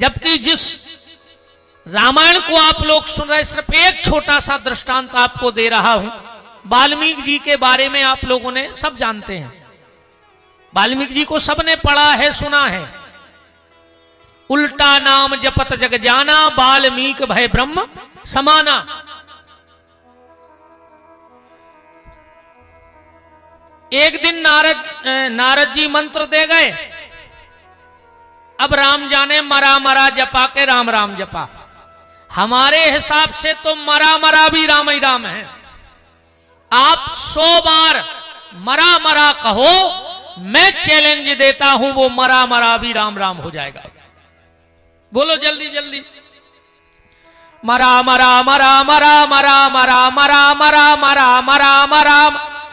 जबकि जिस रामायण को आप लोग सुन रहे, सिर्फ एक छोटा सा दृष्टांत आपको दे रहा हूं। वाल्मीकि जी के बारे में आप लोगों ने सब जानते हैं, वाल्मीकि जी को सबने पढ़ा है, सुना है। उल्टा नाम जपत जग जाना, वाल्मीकि भय ब्रह्म समाना। एक दिन नारद जी मंत्र दे गए। अब राम जाने मरा मरा जपा के राम राम जपा। हमारे हिसाब से तो मरा मरा भी राम ही राम है। आप 100 बार मरा मरा कहो, मैं चैलेंज देता हूं वो मरा मरा भी राम राम हो जाएगा। बोलो जल्दी जल्दी। मरा मरा मरा मरा मरा मरा मरा मरा मरा मरा मरा।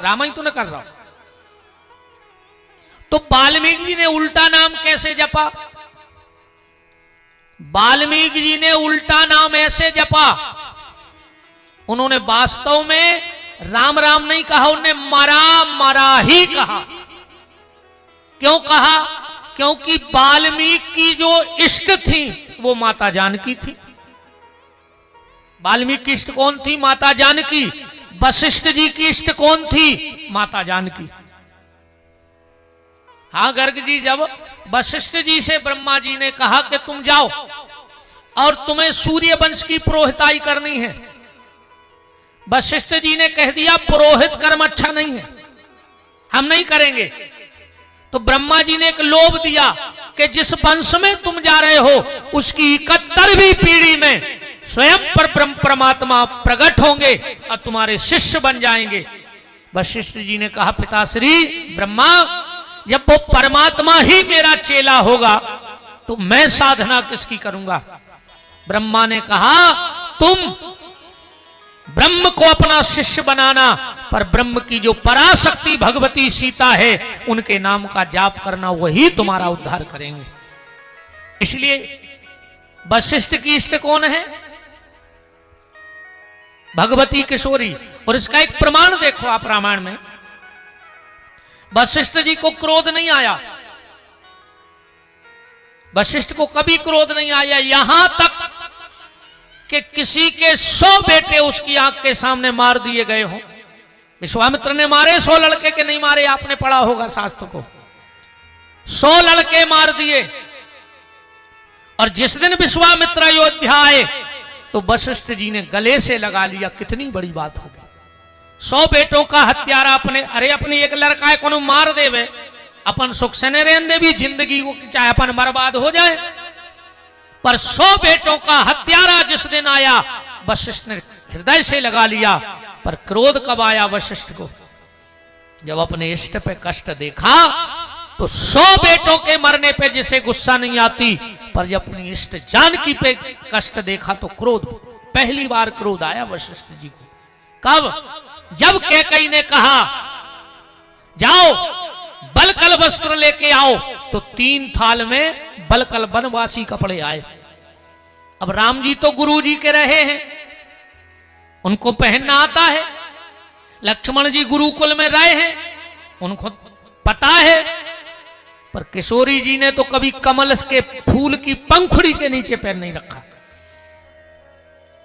राम ही तो न कर रहा। तो वाल्मीकि जी ने उल्टा नाम कैसे जपा? वाल्मीकि जी ने उल्टा नाम ऐसे जपा, उन्होंने वास्तव में राम राम नहीं कहा, उन्होंने मरा मरा ही कहा। क्यों कहा? क्योंकि वाल्मीकि की जो इष्ट थी वो माता जानकी थी। वाल्मीकि की इष्ट कौन थी? माता जानकी। वशिष्ठ जी की इष्ट कौन थी? माता जानकी। हाँ गर्ग जी, जब वशिष्ठ जी से ब्रह्मा जी ने कहा कि तुम जाओ और तुम्हें सूर्य वंश की पुरोहिताई करनी है, वशिष्ठ जी ने कह दिया पुरोहित कर्म अच्छा नहीं है, हम नहीं करेंगे। तो ब्रह्मा जी ने एक लोभ दिया कि जिस वंश में तुम जा रहे हो उसकी 71वीं पीढ़ी में स्वयं पर परमात्मा प्रकट होंगे और तुम्हारे शिष्य बन जाएंगे। वशिष्ठ जी ने कहा पिताश्री ब्रह्मा, जब वो परमात्मा ही मेरा चेला होगा तो मैं साधना किसकी करूंगा? ब्रह्मा ने कहा तुम ब्रह्म को अपना शिष्य बनाना, पर ब्रह्म की जो पराशक्ति भगवती सीता है उनके नाम का जाप करना, वही तुम्हारा उद्धार करेंगे। इसलिए वशिष्ठ की इष्ट कौन है? भगवती किशोरी। और इसका एक प्रमाण देखो आप रामायण में। वशिष्ठ जी को क्रोध नहीं आया, वशिष्ठ को कभी क्रोध नहीं आया, यहां तक कि किसी के 100 बेटे उसकी आंख के सामने मार दिए गए हों। विश्वामित्र ने मारे 100 लड़के के नहीं मारे, आपने पढ़ा होगा शास्त्र को। 100 लड़के मार दिए। और जिस दिन विश्वामित्र अयोध्या आए तो वशिष्ठ जी ने गले से लगा लिया। कितनी बड़ी बात होगी। 100 बेटों का हत्यारा अपने एक लड़का है को मार देवे, अपन सुख से न रहने भी, जिंदगी को चाहे अपन बर्बाद हो जाए, पर 100 बेटों का हत्यारा जिस दिन आया वशिष्ठ ने हृदय से लगा लिया। पर क्रोध कब आया वशिष्ठ को? जब अपने इष्ट पे कष्ट देखा। तो 100 बेटों के मरने पे जिसे गुस्सा नहीं आती, पर जब अपनी इष्ट जानकी पे कष्ट देखा तो क्रोध, पहली बार क्रोध आया वशिष्ठ जी को। कब? जब कैकेयी ने कहा जाओ बलकल वस्त्र लेके आओ, तो 3 थाल में बलकल वनवासी कपड़े आए। अब राम जी तो गुरु जी के रहे हैं, उनको पहनना आता है। लक्ष्मण जी गुरुकुल में रहे हैं, उनको पता है। पर किशोरी जी ने तो कभी कमल के फूल की पंखुड़ी के नीचे पैर नहीं रखा।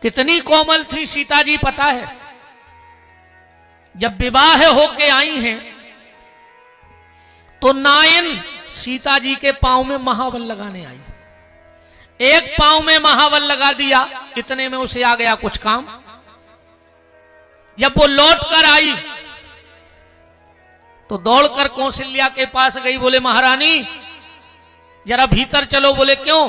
कितनी कोमल थी सीता जी पता है। जब विवाह होके आई हैं तो नायन सीता जी के पांव में महावल लगाने आई। एक पांव में महावल लगा दिया, इतने में उसे आ गया कुछ काम। जब वो लौट कर आई तो दौड़कर कौशल्या के पास गई, बोले महारानी जरा भीतर चलो। बोले क्यों?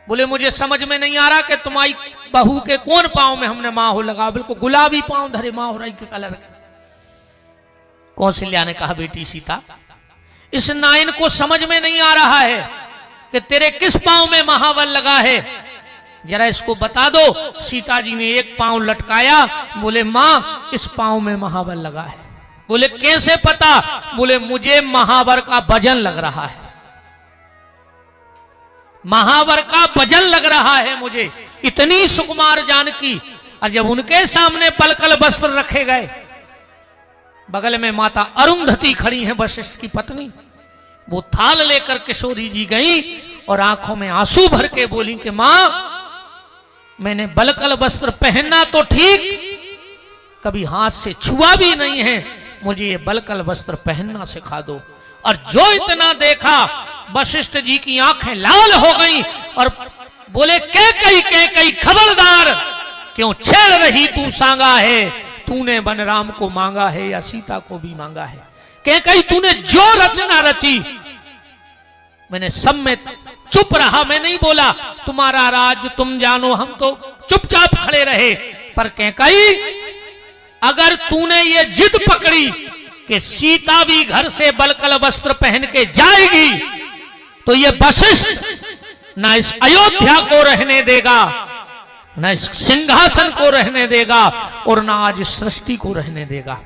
बोले मुझे समझ में नहीं आ रहा कि तुम्हारी बहू के कौन पांव में हमने माहो लगा, बिल्कुल गुलाबी पांव धरे माहो रही के कलर के। कौशल्या ने कहा बेटी सीता, इस नायन को समझ में नहीं आ रहा है कि तेरे किस पांव में महावल लगा है, जरा इसको बता दो। सीता जी ने एक पांव लटकाया, बोले मां इस पांव में महावल लगा है। बोले कैसे पता? बोले मुझे महावर का वजन लग रहा है, महावर का वजन लग रहा है मुझे। इतनी सुकुमार जानकी। और जब उनके सामने पलकल वस्त्र रखे गए, बगल में माता अरुंधति खड़ी है वशिष्ठ की पत्नी, वो थाल लेकर किशोरी जी गई और आंखों में आंसू भर के बोली कि मां, मैंने बलकल वस्त्र पहनना तो ठीक, कभी हाथ से छुआ भी नहीं है, मुझे ये बलकल वस्त्र पहनना सिखा दो। और जो इतना देखा, वशिष्ठ जी की आंखें लाल हो गईं और बोले, कह कई खबरदार, क्यों छेड़ रही तू सांगा है, तूने बनराम को मांगा है या सीता को भी मांगा है। कह तूने जो रचना रची, मैंने सब में चुप रहा, मैं नहीं बोला, तुम्हारा राज तुम जानो, हम तो चुपचाप खड़े रहे। पर कह अगर तूने ये जिद पकड़ी कि सीता भी घर से बलकल वस्त्र पहन के जाएगी, तो ये वशिष्ठ ना इस अयोध्या को रहने देगा, ना इस सिंहासन को रहने देगा, और ना आज सृष्टि को रहने देगा।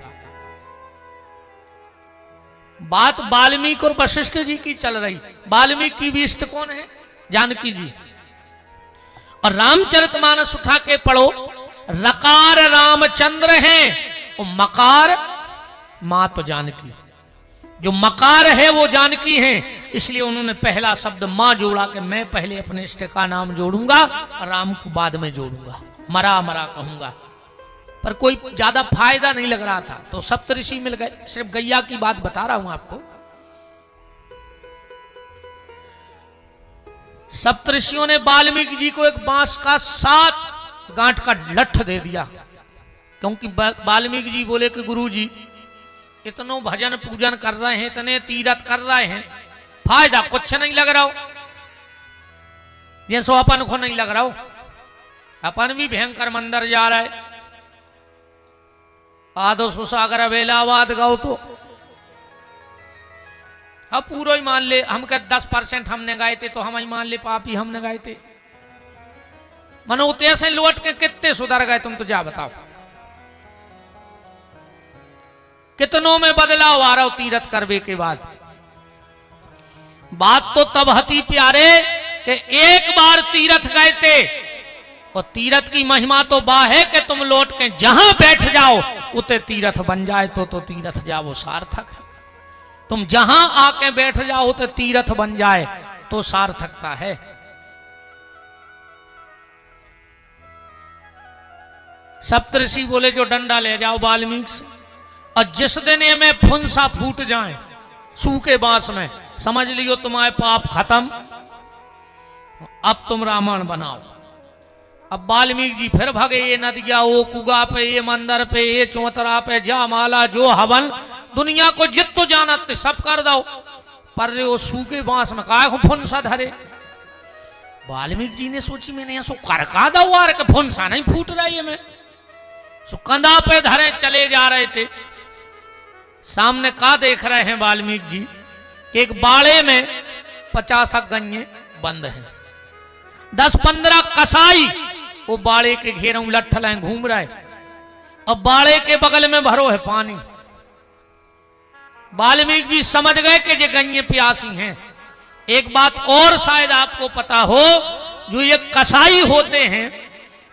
बात वाल्मीकि और वशिष्ठ जी की चल रही। वाल्मीकि भी इष्ट कौन है? जानकी जी। और रामचरितमानस उठा के पढ़ो, रकार रामचंद्र हैं और मकार मां तो जानकी। जो मकार है वो जानकी है, इसलिए उन्होंने पहला शब्द मां जोड़ा कि मैं पहले अपने इष्ट का नाम जोड़ूंगा, राम को बाद में जोड़ूंगा, मरा मरा कहूंगा। पर कोई ज्यादा फायदा नहीं लग रहा था, तो सप्तऋषि मिल गए। सिर्फ गैया की बात बता रहा हूं आपको। सप्तऋषियों ने वाल्मीकि जी को एक बांस का 7 गांठ का लठ दे दिया, क्योंकि वाल्मीकि जी बोले कि गुरु जी, इतनो भजन पूजन कर रहे हैं, इतने तीरथ कर रहे हैं, फायदा कुछ नहीं लग रहा हो, जैसो अपन को नहीं लग रहा हो। अपन भी भयंकर मंदिर जा रहा है, आदो सुसागर बेलावाद गाओ तो अब पूरा ही मान ले, हम कह 10% हमने गाए थे, तो हम ही मान ले पापी हमने गाए थे। मनोते से लौट के कितने सुधर गए तुम, तो जा बताओ, कितनों में बदलाव आ रहा हो तीरथ करवे के बाद। बात तो तब हती प्यारे कि एक बार तीरथ गए थे, और तीरथ की महिमा तो बाह है कि तुम लौट के जहां बैठ जाओ उते तीरथ बन जाए, तो तीरथ जाओ सार्थक है। तुम जहां आके बैठ जाओ तो तीरथ बन जाए तो सार्थकता है। सप्तऋषि बोले जो डंडा ले जाओ वाल्मीकि से, और जिस दिन ये में फुंसा फूट जाए सूखे बांस में, समझ लियो तुम्हारे पाप खत्म, अब तुम रामायण बनाओ। अब वाल्मीकि जी फिर भगे, ये नदिया, वो कुगा पे, ये मंदिर पे, ये चौतरा पे, जा माला, जो हवन, दुनिया को जितो जानत सब कर दो, पर वो सूखे बांस में काय को फुंसा धरे। वाल्मीकि जी ने सोची मैंने सो करका दो यार के फुंसा नहीं फूट रहा है, मैं सो कंधा पे धरे चले जा रहे थे। सामने का देख रहे हैं वाल्मीकि जी कि एक बाड़े में 50 गन्ने बंद हैं, 10-15 कसाई वो बाड़े के घेरों लट्ठ लाए घूम रहे। अब बाड़े के बगल में भरो है पानी। वाल्मीकि जी समझ गए कि ये गन्ने प्यासी हैं। एक बात और शायद आपको पता हो, जो ये कसाई होते हैं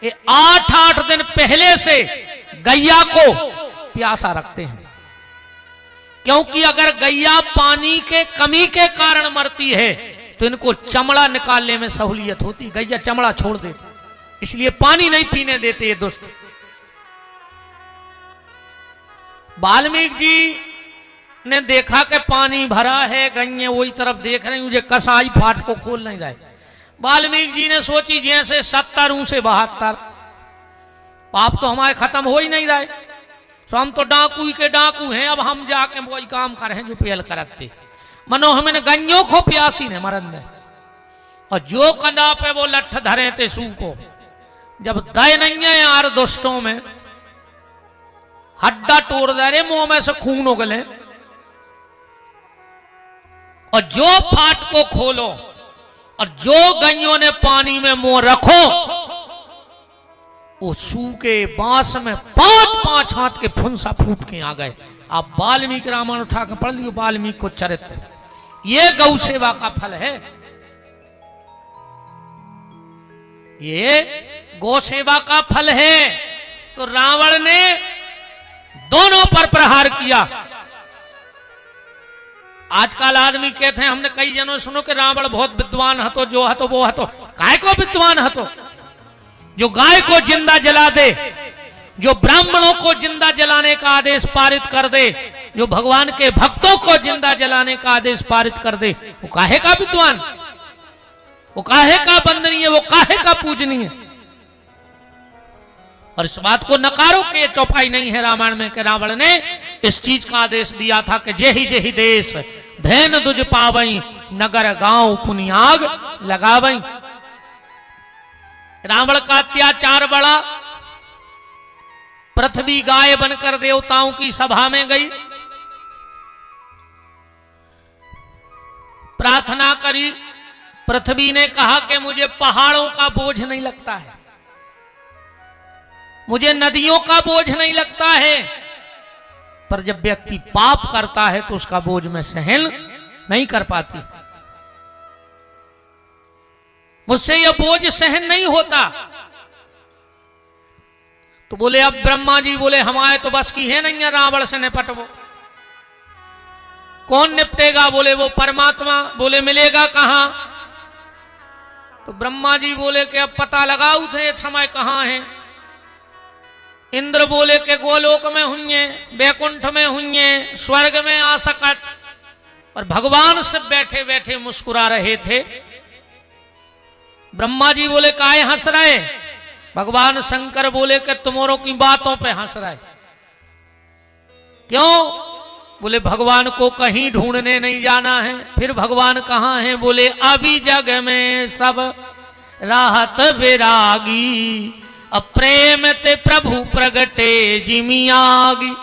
ये 8-8 दिन पहले से गैया को प्यासा रखते हैं, क्योंकि अगर गैया पानी के कमी के कारण मरती है तो इनको चमड़ा निकालने में सहूलियत होती, गैया चमड़ा छोड़ देती, इसलिए पानी नहीं पीने देते ये दुष्ट। वाल्मीकि जी ने देखा कि पानी भरा है, गैया वही तरफ देख रही, मुझे कसाई फाट को खोल नहीं रहे। वाल्मीकि जी ने सोची जैसे 70 से 72 पाप तो हमारे खत्म हो ही नहीं रहे, तो हम तो डाकू के डाकू हैं, अब हम जाके वही काम कर रहे हैं जो पहल करते। मनो हमें गन्यों को प्यासी ने मरन ने, और जो कंधा पे वो लठ धरे थे सू को, जब दय नहीं है यार दुष्टों में, हड्डा तोड़ दे रहे, मुंह में से खून उगले, और जो फाट को खोलो और जो गैयों ने पानी में मुंह रखो, वो सूखे बांस में 5-5 हाथ के फुंसा फूट के आ गए। आप वाल्मीकि रामायण उठा के पढ़ लियो, वाल्मीकि को चरित्र, ये गौ सेवा का फल है, ये गौ सेवा का फल है। तो रावण ने दोनों पर प्रहार किया आजकल आदमी कहते हैं, हमने कई जनों सुनो कि रावण बहुत विद्वान हतो, जो हतो वो हतो। काय को विद्वान हतो? जो गाय को जिंदा जला दे, जो ब्राह्मणों को जिंदा जलाने का आदेश पारित कर दे, जो भगवान के भक्तों को जिंदा जलाने का आदेश पारित कर दे, वो काहे का विद्वान, वो काहे का वंदनीय, वो काहे का पूजनीय। और इस बात को नकारो कि चौपाई नहीं है रामायण में कि रावण ने इस चीज का आदेश दिया था कि जेहि जेहि देश धैन दुज पावई, नगर गांव पुनियाग लगावई। रावण का अत्याचार बढ़ा, पृथ्वी गाय बनकर देवताओं की सभा में गई, प्रार्थना करी। पृथ्वी ने कहा कि मुझे पहाड़ों का बोझ नहीं लगता है, मुझे नदियों का बोझ नहीं लगता है, पर जब व्यक्ति पाप करता है तो उसका बोझ मैं सहन नहीं कर पाती, मुझसे यह बोझ सहन नहीं होता। तो बोले अब ब्रह्मा जी बोले हमारे तो बस की है नहीं है रावण से निपटवो। कौन निपटेगा? बोले वो परमात्मा। बोले मिलेगा कहां? तो ब्रह्मा जी बोले कि अब पता लगाओ थे समय कहां है। इंद्र बोले कि गोलोक में हुए, बैकुंठ में हुए, स्वर्ग में आ सकत। और भगवान से बैठे बैठे मुस्कुरा रहे थे। ब्रह्मा जी बोले काहे हंस रहे? भगवान शंकर बोले कि तुम्हारों की बातों पे हंस रहे। क्यों? बोले भगवान को कहीं ढूंढने नहीं जाना है। फिर भगवान कहाँ हैं? बोले अभी जग में सब राहत विरागी, अप्रेम ते प्रभु प्रगटे जिमियागी,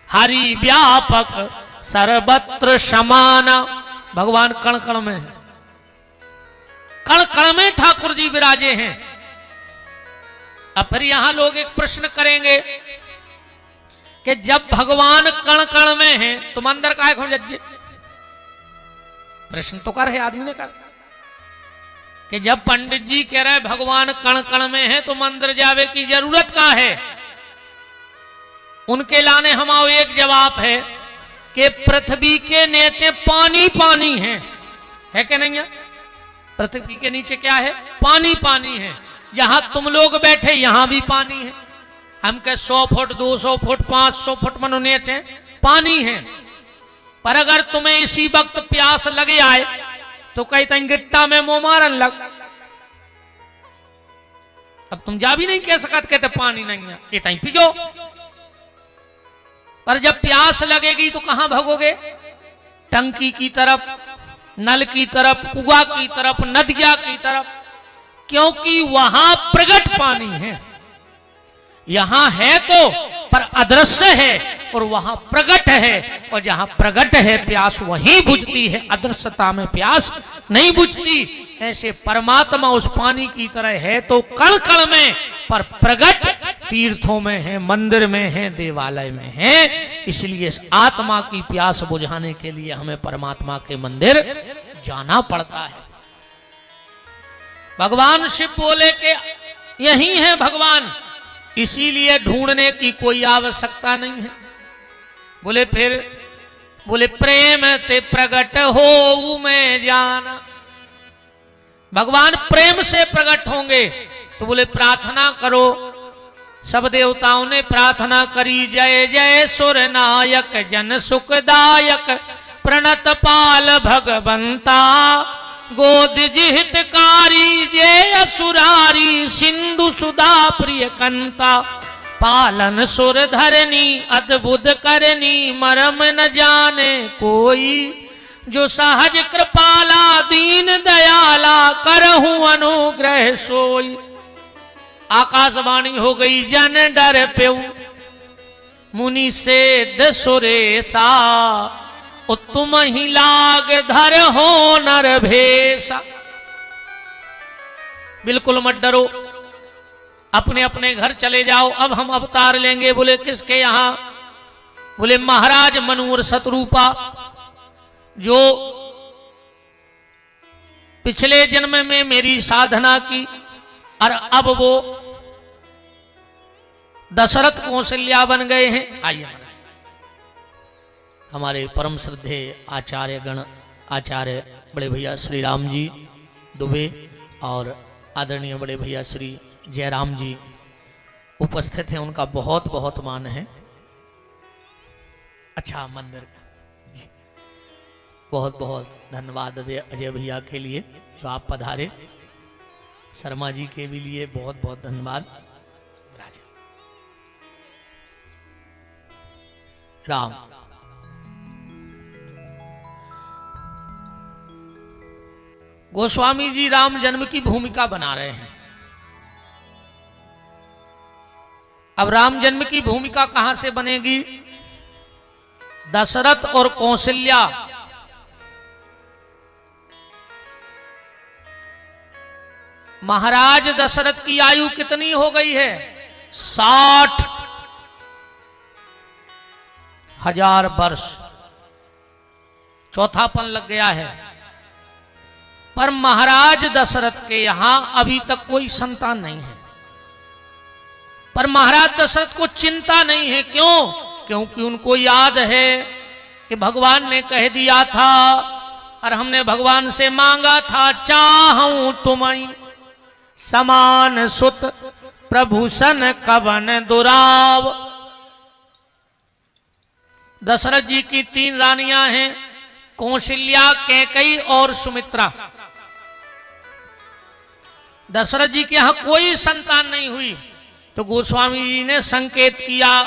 हरि व्यापक सर्वत्र समाना। भगवान कण कण में है, कण कण में ठाकुर जी विराजे हैं। अब फिर यहां लोग एक प्रश्न करेंगे कि जब भगवान कण कण में हैं तो मंदिर काहे खोल जज्जे? प्रश्न तो कर है आदमी ने कर कि जब पंडित जी कह रहे भगवान कण कण में है तो मंदिर जावे की जरूरत का है? उनके लाने हमारा एक जवाब है कि पृथ्वी के नीचे पानी पानी है कि नहीं है? पृथ्वी के नीचे क्या है? पानी पानी है। जहां तुम लोग बैठे यहां भी पानी है। हम के 100 फुट 200 फुट 500 फुट मनो नीचे पानी है। पर अगर तुम्हें इसी वक्त प्यास लगे आए तो कहते गिट्टा में मुंह मारन लग। अब तुम जा भी नहीं कह सकते कहते पानी नहीं है, ये तई पियो। पर जब प्यास लगेगी तो कहां भगोगे? टंकी की तरफ, नल की तरफ, कुआ की तरफ, नदिया की तरफ, क्योंकि वहां प्रगट पानी है। यहां है तो पर अदृश्य है और वहां प्रगट है। और जहां प्रगट है प्यास वहीं बुझती है, अदृश्यता में प्यास नहीं बुझती। ऐसे परमात्मा उस पानी की तरह है तो कण कण में, पर प्रगट तीर्थों में है, मंदिर में है, देवालय में है। इसलिए इस आत्मा की प्यास बुझाने के लिए हमें परमात्मा के मंदिर जाना पड़ता है। भगवान शिव बोले कि यही है भगवान, इसीलिए ढूंढने की कोई आवश्यकता नहीं है। बोले फिर? बोले प्रेम ते प्रगट हो मैं जाना। भगवान प्रेम से प्रकट होंगे तो बोले प्रार्थना करो। सब देवताओं ने प्रार्थना करी। जय जय सुर नायक जन सुखदायक, प्रणत पाल भगवंता, गोद जिहितकारी जय असुरारी, सिंधु सुधा प्रिय कंता, पालन सुर धरनी अद्भुत करनी, मरम न जाने कोई, जो सहज कृपाला दीन दयाला, करहूं अनुग्रह सोई। आकाशवाणी हो गई जन डर पेऊ, मुनि से दसुरेसा, तुम ही लाग धर हो नर भेसा। बिल्कुल मत डरो, अपने अपने घर चले जाओ, अब हम अवतार लेंगे। बोले किसके यहां? बोले महाराज मनूर शत्रुपा, जो पिछले जन्म में मेरी साधना की और अब वो दशरथ कौशल्या बन गए हैं। आइए हमारे परम श्रद्धेय आचार्य गण आचार्य बड़े भैया श्री राम जी दुबे और आदरणीय बड़े भैया श्री जयराम जी उपस्थित हैं, उनका बहुत बहुत मान है। अच्छा मंदिर का बहुत बहुत धन्यवाद अजय भैया के लिए जो आप पधारे, शर्मा जी के भी लिए बहुत बहुत धन्यवाद। राम गोस्वामी जी राम जन्म की भूमिका बना रहे हैं। अब राम जन्म की भूमिका कहां से बनेगी? दशरथ और कौशल्या महाराज दशरथ की आयु कितनी हो गई है? 60,000 वर्ष, चौथापन लग गया है। पर महाराज दशरथ के यहां अभी तक कोई संतान नहीं है। पर महाराज दशरथ को चिंता नहीं है। क्यों? क्योंकि उनको याद है कि भगवान ने कह दिया था और हमने भगवान से मांगा था, चाहूं तुम्हें समान सुत प्रभूषण कवन दुराव। दशरथ जी की 3 रानियां हैं, कौशल्या, कैकेयी और सुमित्रा। दशरथ जी के यहां कोई संतान नहीं हुई, तो गोस्वामी जी ने संकेत किया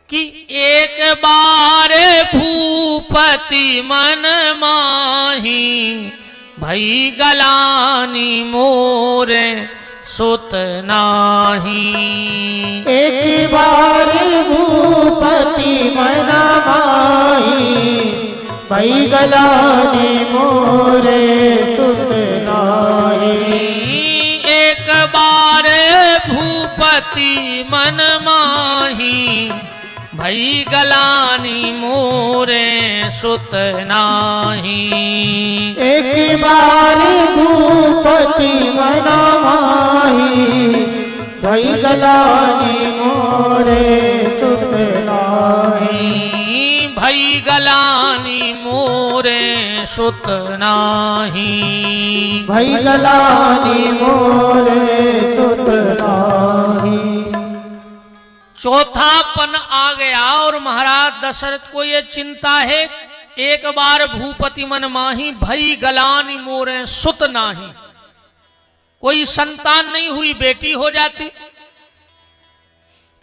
कि एक बार भूपति मन माही भई गलानी मोरे सुत नाही। एक बार भूपति मन माही भई गलानी मोरे सुत नाही। एक बार भूपति मन माही भई गलानी मोरे सुत नाही। एक बार भूपति मन माही भई गलानी मोरे सुत नाही। भई गलानी मोरे सुत नाही। भई गलानी मोरे सुत नाही। चौथापन आ गया और महाराज दशरथ को यह चिंता है, एक बार भूपति मन माही भई गलानी मोरे सुत नाही। कोई संतान नहीं हुई, बेटी हो जाती।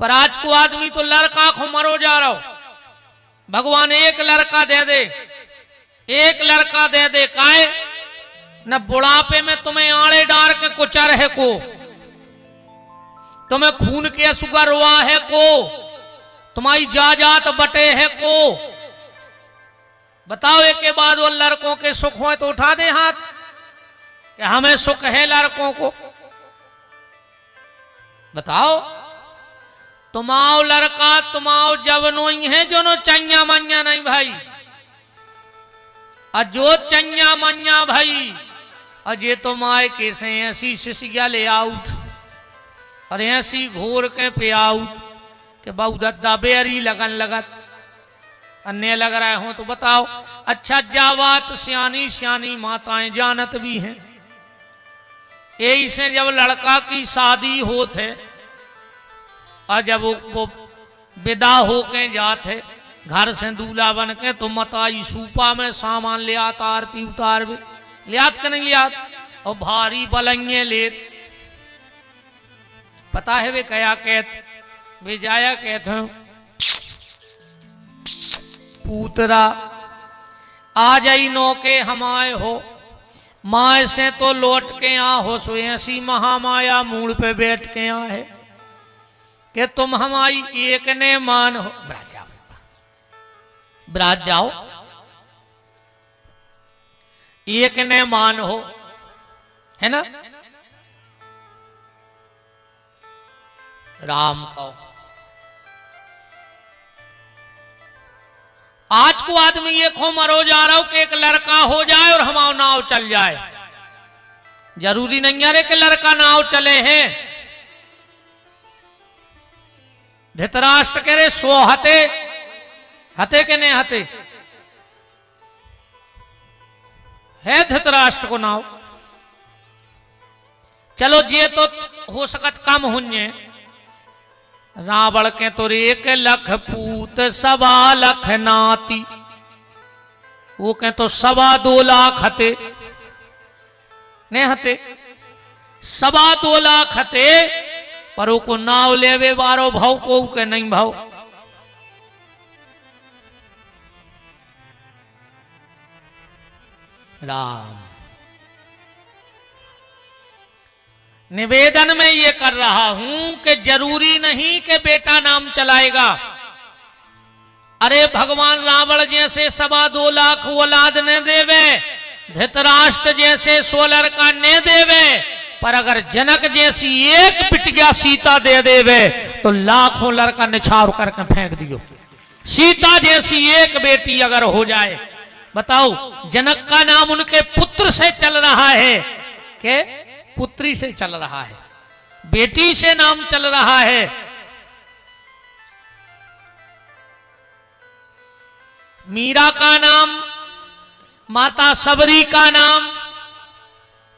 पर आज को आदमी तो लड़का को मरो जा रहा हो, भगवान एक लड़का दे दे, एक लड़का दे दे। काहे न बुढ़ापे में तुम्हें आड़े डार के कुचर है को, तुम्हें खून के सुगर हुआ है को, तुम्हारी जाजात बटे है को। बताओ एक के बाद वो लड़कों के सुख हो तो उठा दे हाथ कि हमें सुख है लड़कों को। बताओ तुमाओ लड़का तुमाओ जवनो ही है जो नो चंया मन्या नहीं भाई, और जो चंया मन्या भाई अजय तो माए कैसे ऐसी शिशिया ले आउट और ऐसी घोर के पे आउट के बहु दद्दा बेरी लगन लगत अन्य लग रहे हो तो बताओ। अच्छा जावात सियानी सियानी माताएं जानत भी हैं। यही से जब लड़का की शादी होते और जब वो विदा होके जाते घर से दूल्हा बन के, तो मताई सूपा में सामान ले आता, आरती उतार भी लियात के नहीं लियात, और भारी बलंगे लेत। पता है वे क्या कहते? वे जाया कहते पूतरा आ जाई नौके हमाए हो, माए से तो लौट के आ हो, सो ऐसी महामाया मूल पे बैठ के आ है कि तुम हमारी एक ने मान हो। ब्राज जाओ, ब्राज जाओ, एक ने मान हो, है ना? राम को आज को आदमी ये खो मरो जा रहा हो कि एक लड़का हो जाए और हमारा नाव चल जाए। जरूरी नहीं है कि लड़का नाव चले हैं। धृतराष्ट्र कह रहे सोहते हते के नहीं हते है धृतराष्ट्र को नाव। चलो जे तो हो सकत कम हुन्ये। रावण के तो 1 लख पूत 1.25 लाख नाती, वो कह तो 2.25 लाख हते ने हते 2.25 लाख हते, पर वो को नाव लेवे बारो भाव को के नहीं भाव। राम निवेदन में ये कर रहा हूं कि जरूरी नहीं कि बेटा नाम चलाएगा। अरे भगवान रावण जैसे 2.25 लाख औलाद ने देवे, धृतराष्ट्र जैसे 16 का ने देवे, पर अगर जनक जैसी एक बिटिया सीता दे देवे तो लाखों लड़का निछावर करके फेंक दियो। सीता जैसी एक बेटी अगर हो जाए, बताओ जनक का नाम उनके पुत्र से चल रहा है के पुत्री से चल रहा है, बेटी से नाम चल रहा है। मीरा का नाम, माता सबरी का नाम,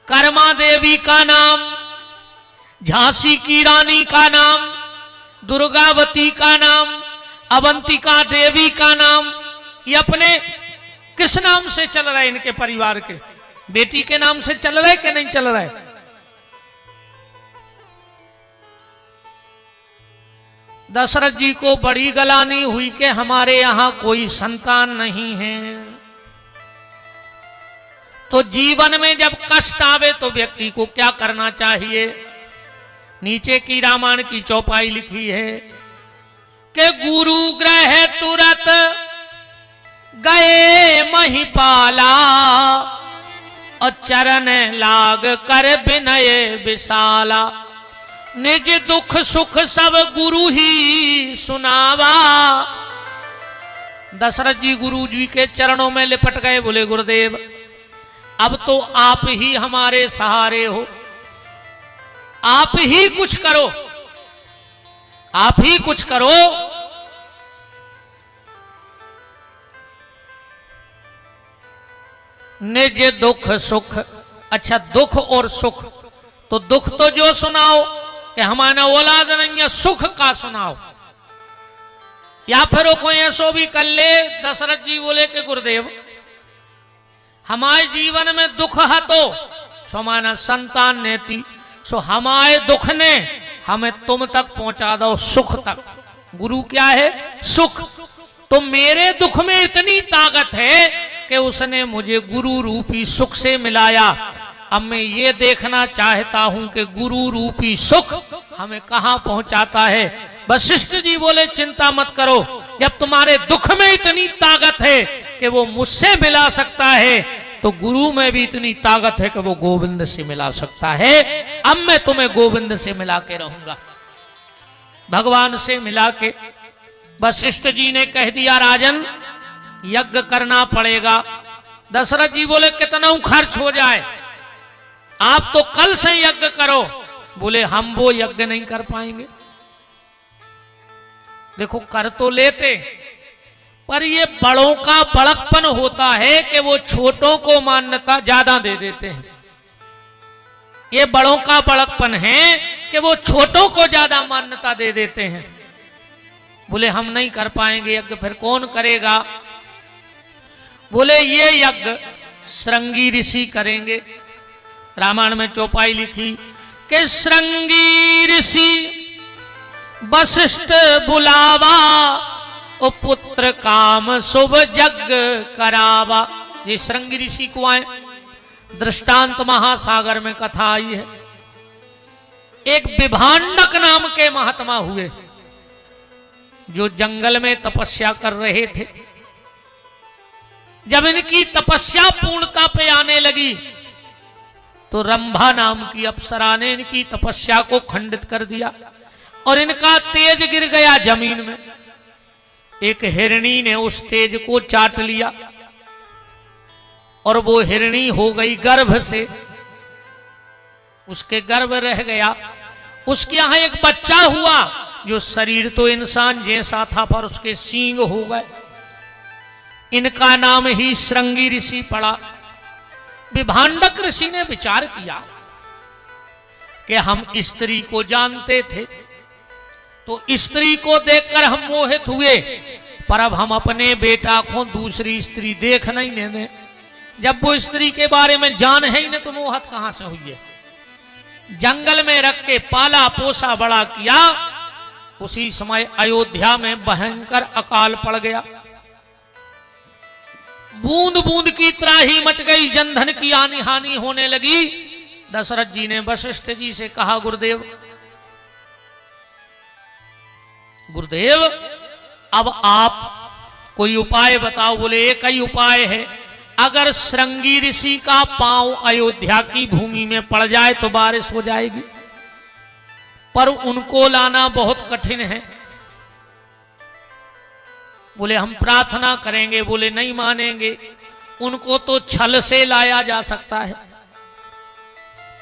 कर्मा देवी का नाम, झांसी की रानी का नाम, दुर्गावती का नाम, अवंतिका देवी का नाम, ये अपने किस नाम से चल रहा है? इनके परिवार के बेटी के नाम से चल रहा है कि नहीं चल रहा है? दशरथ जी को बड़ी गलानी हुई कि हमारे यहां कोई संतान नहीं है। तो जीवन में जब कष्ट आवे तो व्यक्ति को क्या करना चाहिए? नीचे की रामायण की चौपाई लिखी है कि गुरु ग्रह तुरत गए महिपाला, और चरण लाग कर विनय विशाला, निज दुख सुख सब गुरु ही सुनावा। दशरथ जी गुरु जी के चरणों में लिपट गए, बोले गुरुदेव अब तो आप ही हमारे सहारे हो, आप ही कुछ करो, आप ही कुछ करो। निज दुख सुख, अच्छा दुख और सुख, तो दुख तो जो सुनाओ कि हमारा औलाद नहीं है, सुख का सुनाओ। या फिर कोई ऐसो भी कर ले। दशरथ जी बोले कि गुरुदेव हमारे जीवन में दुख है तो समाना संतान नेति, सो हमारे दुख ने हमें तुम तक पहुंचा दो सुख तक। गुरु क्या है? सुख। तो मेरे दुख में इतनी ताकत है कि उसने मुझे गुरु रूपी सुख से मिलाया। अब मैं ये देखना चाहता हूं कि गुरु रूपी सुख हमें कहां पहुंचाता है। वशिष्ठ जी बोले चिंता मत करो, जब तुम्हारे दुख में इतनी ताकत है कि वो मुझसे मिला सकता है, तो गुरु में भी इतनी ताकत है कि वो गोविंद से मिला सकता है। अब मैं तुम्हें गोविंद से मिला के रहूंगा, भगवान से मिला के। वशिष्ठ जी ने कह दिया राजन यज्ञ करना पड़ेगा। दशरथ जी बोले कितना खर्च हो जाए, आप तो कल से यज्ञ करो। बोले हम वो यज्ञ नहीं कर पाएंगे। देखो कर तो लेते, पर ये बड़ों का बड़कपन होता है कि वो छोटों को मान्यता ज्यादा दे देते हैं। ये बड़ों का बड़कपन है कि वो छोटों को ज्यादा मान्यता दे देते हैं। बोले हम नहीं कर पाएंगे यज्ञ, फिर कौन करेगा? बोले ये यज्ञ श्रृंगी ऋषि करेंगे। रामायण में चौपाई लिखी कि श्रृंगी ऋषि वशिष्ठ बुलावा, ओ पुत्र काम शुभ यज्ञ करावा। ये श्रृंगी ऋषि को आए, दृष्टांत महासागर में कथा आई है। एक विभांडक नाम के महात्मा हुए जो जंगल में तपस्या कर रहे थे। जब इनकी तपस्या पूर्णता पे आने लगी तो रंभा नाम की अप्सरा ने इनकी तपस्या को खंडित कर दिया और इनका तेज गिर गया जमीन में। एक हिरणी ने उस तेज को चाट लिया और वो हिरणी हो गई गर्भ से, उसके गर्भ रह गया। उसके यहां एक बच्चा हुआ जो शरीर तो इंसान जैसा था पर उसके सींग हो गए। इनका नाम ही श्रृंगी ऋषि पड़ा। विभांडक ऋषि ने विचार किया कि हम स्त्री को जानते थे, तो स्त्री को देखकर हम मोहित हुए, पर अब हम अपने बेटा को दूसरी स्त्री देख नहीं देंगे। जब वो स्त्री के बारे में जान है ही नहीं तो मोहत कहां से हुई है। जंगल में रख के पाला पोसा बड़ा किया। उसी समय अयोध्या में भयंकर अकाल पड़ गया। बूंद बूंद की त्राही मच गई, जनधन की आनी हानि होने लगी। दशरथ जी ने वशिष्ठ जी से कहा, गुरुदेव गुरुदेव अब आप कोई उपाय बताओ। बोले एक ही उपाय है, अगर श्रृंगी ऋषि का पांव अयोध्या की भूमि में पड़ जाए तो बारिश हो जाएगी, पर उनको लाना बहुत कठिन है। बोले हम प्रार्थना करेंगे। बोले नहीं मानेंगे, उनको तो छल से लाया जा सकता है।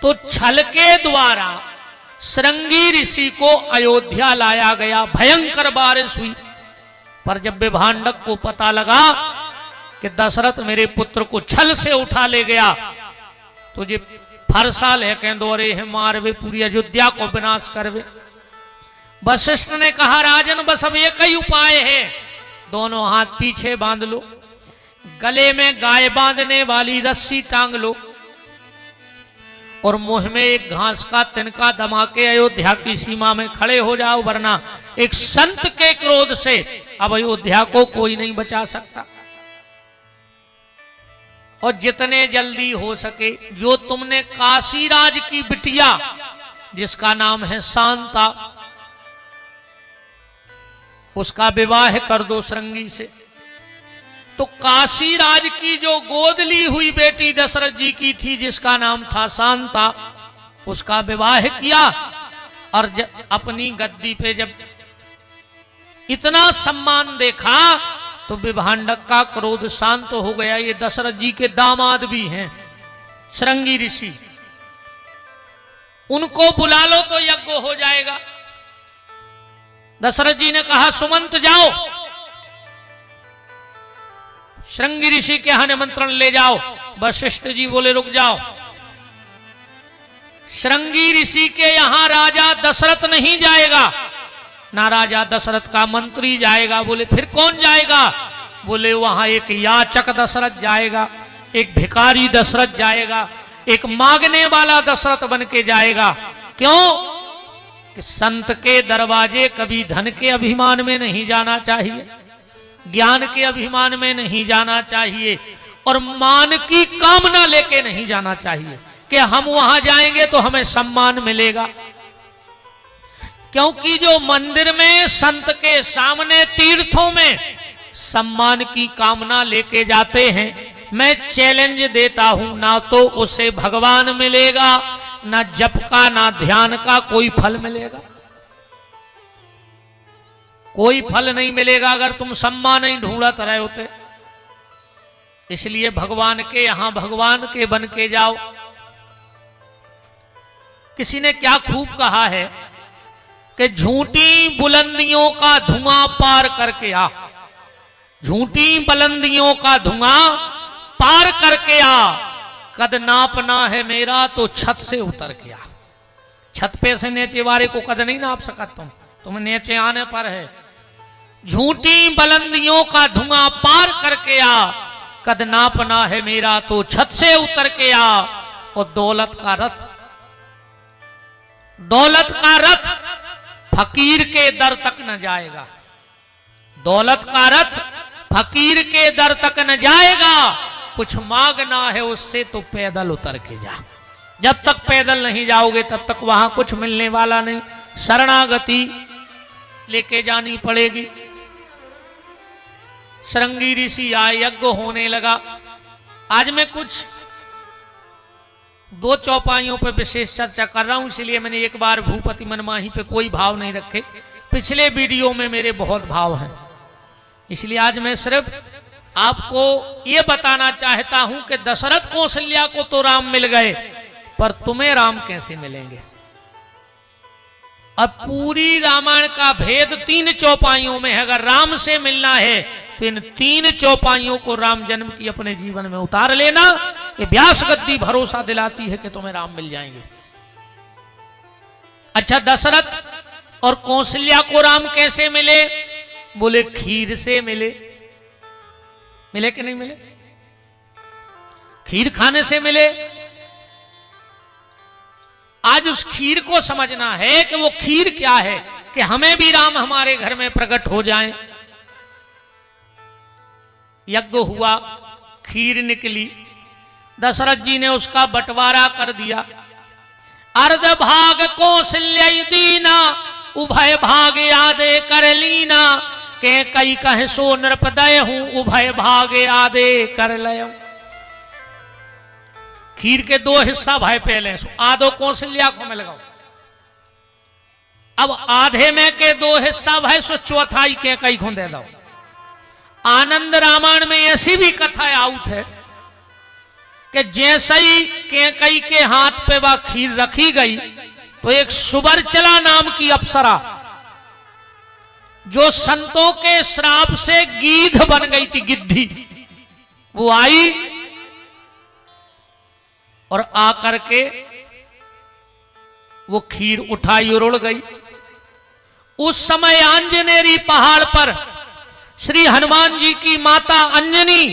तो छल के द्वारा श्रृंगी ऋषि को अयोध्या लाया गया। भयंकर बारिश हुई, पर जब विभांडक को पता लगा कि दशरथ मेरे पुत्र को छल से उठा ले गया, तो जे फरसा लेके दौरे हैं मारवे, पूरी अयोध्या को विनाश करवे। वशिष्ठ ने कहा, राजन बस अब एक ही उपाय है, दोनों हाथ पीछे बांध लो, गले में गाय बांधने वाली रस्सी टांग लो और मुंह में एक घास का तिनका दमा के अयोध्या की सीमा में खड़े हो जाओ, वरना एक संत के क्रोध से अब अयोध्या को कोई नहीं बचा सकता। और जितने जल्दी हो सके जो तुमने काशीराज की बिटिया जिसका नाम है शांता, उसका विवाह कर दो श्रृंगी से। तो काशीराज की जो गोद ली हुई बेटी दशरथ जी की थी जिसका नाम था शांता, उसका विवाह किया। और अपनी गद्दी पे जब इतना सम्मान देखा तो विभांडक का क्रोध शांत हो गया। ये दशरथ जी के दामाद भी हैं श्रृंगी ऋषि, उनको बुला लो तो यज्ञ हो जाएगा। दशरथ जी ने कहा, सुमंत जाओ, श्रृंगी ऋषि के यहां निमंत्रण ले जाओ। वशिष्ठ जी बोले रुक जाओ, श्रृंगी ऋषि के यहां राजा दशरथ नहीं जाएगा, ना राजा दशरथ का मंत्री जाएगा। बोले फिर कौन जाएगा? बोले वहां एक याचक दशरथ जाएगा, एक भिखारी दशरथ जाएगा, एक मांगने वाला दशरथ बन के जाएगा। क्यों? कि संत के दरवाजे कभी धन के अभिमान में नहीं जाना चाहिए, ज्ञान के अभिमान में नहीं जाना चाहिए, और मान की कामना लेके नहीं जाना चाहिए कि हम वहां जाएंगे तो हमें सम्मान मिलेगा। क्योंकि जो मंदिर में संत के सामने तीर्थों में सम्मान की कामना लेके जाते हैं, मैं चैलेंज देता हूं, ना तो उसे भगवान मिलेगा, ना जप का ना ध्यान का कोई फल मिलेगा। कोई फल नहीं मिलेगा अगर तुम सम्मान नहीं ढूंढत रहे होते। इसलिए भगवान के यहां भगवान के बन के जाओ। किसी ने क्या खूब कहा है कि झूठी बुलंदियों का धुआं पार करके आ, झूठी बुलंदियों का धुआं पार करके आ, कद नापना है मेरा तो छत से उतर के आ। छत पे से नीचे वाले को कद नहीं नाप सका तुम नीचे आने पर है। झूठी बुलंदियों का धुआं पार करके आ, कद नापना है मेरा तो छत से उतर के आ। और दौलत का रथ, दौलत का रथ फकीर के दर तक न जाएगा, दौलत का रथ फकीर के दर तक न जाएगा। कुछ मांगना है उससे तो पैदल उतर के जा। जब तक पैदल नहीं जाओगे तब तक वहां कुछ मिलने वाला नहीं, शरणागति लेके जानी पड़ेगी। श्रृंगी ऋषि आए, यज्ञ होने लगा। आज मैं कुछ दो चौपाइयों पर विशेष चर्चा कर रहा हूं, इसलिए मैंने एक बार भूपति मनमाही पे कोई भाव नहीं रखे। पिछले वीडियो में मेरे बहुत भाव हैं, इसलिए आज मैं सिर्फ आपको यह बताना चाहता हूं कि दशरथ कौशल्या को तो राम मिल गए, पर तुम्हें राम कैसे मिलेंगे। अब पूरी रामायण का भेद 3 चौपाइयों में है। अगर राम से मिलना है तो इन 3 चौपाइयों को राम जन्म की अपने जीवन में उतार लेना। ये व्यास गद्दी भरोसा दिलाती है कि तुम्हें राम मिल जाएंगे। अच्छा, दशरथ और कौशल्या को राम कैसे मिले? बोले खीर से मिले। मिले कि नहीं मिले? खीर खाने से मिले। आज उस खीर को समझना है कि वो खीर क्या है, कि हमें भी राम हमारे घर में प्रकट हो जाएं। यज्ञ हुआ, खीर निकली, दशरथ जी ने उसका बंटवारा कर दिया। अर्ध भाग कौशल्या दीना, उभय भाग आदे कर लीना, के कई कहे सो नृपदय हूं, उभय भाग आदे कर लय। खीर के 2 हिस्सा भाई पहले, आधो कौशल्या को मैं लगाऊ। अब आधे में के 2 हिस्सा भाई, सो चौथाई के कई को दे दो। आनंद रामायण में ऐसी भी कथा आउट है कि जैसे ही केकई के हाथ पे वह खीर रखी गई, तो एक सुबरचला नाम की अप्सरा, जो संतों के श्राप से गीध बन गई थी, गिद्धी, वो आई और आकर के वो खीर उठाई और उड़ गई। उस समय आंजनेरी पहाड़ पर श्री हनुमान जी की माता अंजनी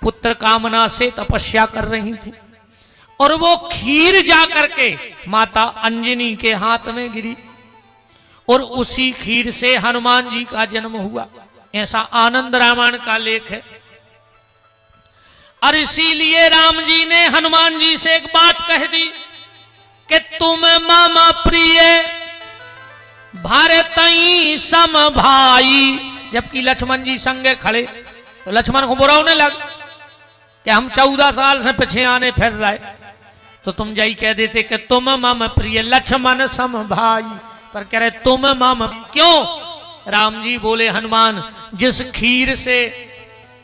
पुत्र कामना से तपस्या कर रही थी, और वो खीर जाकर के माता अंजनी के हाथ में गिरी, और उसी खीर से हनुमान जी का जन्म हुआ। ऐसा आनंद रामायण का लेख है। और इसीलिए राम जी ने हनुमान जी से एक बात कह दी कि तुम मामा प्रिय भारतई सम भाई। जबकि लक्ष्मण जी संगे खड़े, तो लक्ष्मण को बुरा होने लग कि हम 14 साल से पीछे आने फिर रहे, तो तुम यही कह देते कि तुम मम प्रिय लक्ष्मण सम भाई, पर कह रहे तुम मम। क्यों? राम जी बोले हनुमान, जिस खीर से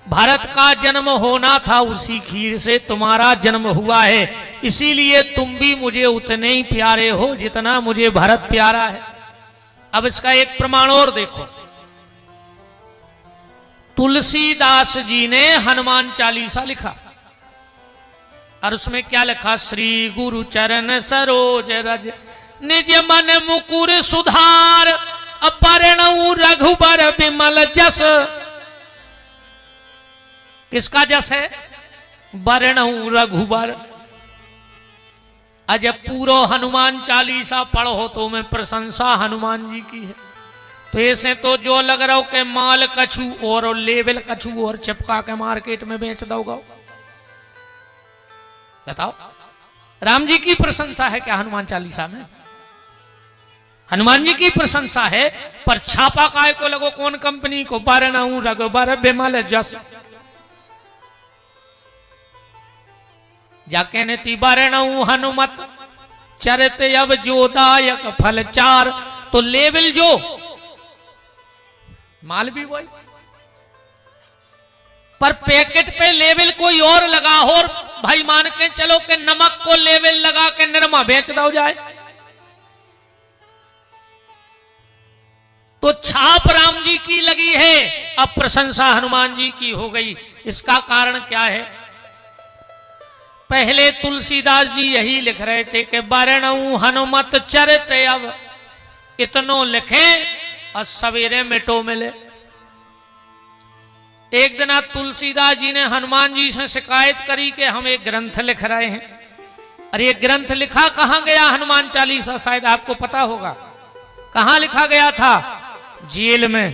भारत का जन्म होना था, उसी खीर से तुम्हारा जन्म हुआ है, इसीलिए तुम भी मुझे उतने ही प्यारे हो जितना मुझे भरत प्यारा है। अब इसका एक प्रमाण और देखो, तुलसीदास जी ने हनुमान चालीसा लिखा, और उसमें क्या लिखा? श्री गुरु चरण सरोज रज निज मन मुकुर सुधार, अपरणऊ रघुबर विमल जस। किसका जस है? बरणऊ रघुबर। अजब पूरा हनुमान चालीसा पढ़ो तो मैं प्रशंसा हनुमान जी की है। तो ऐसे तो जो लग रहा हो कि माल कछु और लेवल कछु और चिपका के मार्केट में बेच दोगे। बताओ, राम जी की प्रशंसा है क्या हनुमान चालीसा में? हनुमान जी की प्रशंसा है, पर छापा काय को लगो? कौन कंपनी को? बरणऊ रघुबर विमल जस। जाके ने ती बरणऊ हनुमत चरित अब जोदायक फल 4। तो लेवल जो माल भी वही, पर पैकेट पे लेवल कोई और लगा हो, और भाई मान के चलो कि नमक को लेवल लगा के निरमा बेच दो जाए, तो छाप राम जी की लगी है, अब प्रशंसा हनुमान जी की हो गई। इसका कारण क्या है? पहले तुलसीदास जी यही लिख रहे थे कि बरणऊ हनुमत चरित अब, इतनो लिखे और सवेरे मिटो मिले। एक दिन तुलसीदास जी ने हनुमान जी से शिकायत करी कि हम एक ग्रंथ लिख रहे हैं। अरे ये ग्रंथ लिखा कहां गया? हनुमान चालीसा शायद आपको पता होगा। कहां लिखा गया था? जेल में।